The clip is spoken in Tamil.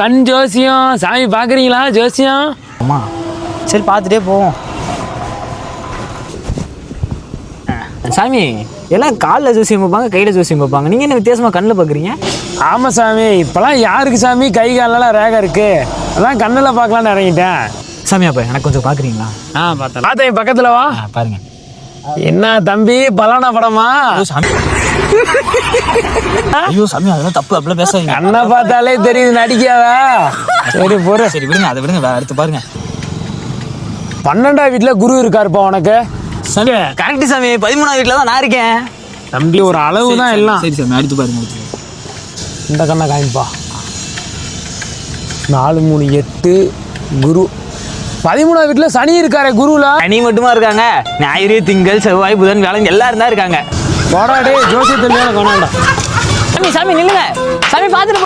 கண் ஜோசியம் சாமி பார்க்குறீங்களா ஜோசியம்? அம்மா சரி பார்த்துட்டே போவோம். சாமி எல்லாம் காலில் ஜோசியம் பார்ப்பாங்க, கையில் ஜோசியம் பார்ப்பாங்க. நீங்கள் என்ன வித்தியாசமாக கண்ணில் பார்க்குறீங்க? ஆமாம் சாமி, இப்போலாம் யாருக்கு சாமி கை காலெல்லாம் ரேகை இருக்கு, அதான் கண்ணில் பார்க்கலான்னு இறங்கிட்டேன். சாமி அப்போ எனக்கு கொஞ்சம் பார்க்குறீங்களா? பார்த்தேன் பக்கத்தில் வா. பாருங்க. என்ன தம்பி பலானா படமா? சாமி ஐயோ சாமி அதெல்லாம் தப்பு, அப்படிலாம் பேசாதீங்க. கண்ணை பார்த்தாலே தெரியுது நடிக்காவா? சரி போற. சரி விடுங்க, அதை விடுங்க, அடுத்து பாருங்க. 12ஆம் வீட்டில் குரு இருக்காருப்பா உனக்கு. சாமி கரெக்டு சாமி, 13ஆம் வீட்டில் தான் நான் இருக்கேன். தம்பி ஒரு அளவு தான் எல்லாம். சரி சாமி அடுத்து பாருங்க. இந்த கண்ணை காமிப்பா. 4 3 8 குரு. 13ஆம் வீட்டில் சனி இருக்காரு குருல. சனி மட்டுமா இருக்காங்க? ஞாயிறு திங்கள் செவ்வாய் புதன் வியாழன் எல்லாரும் தான் இருக்காங்க. போராடே ஜோசியத்தில் கொண்டாண்டா. சாமி சாமி நில்லுங்க சாமி, பார்த்துட்டு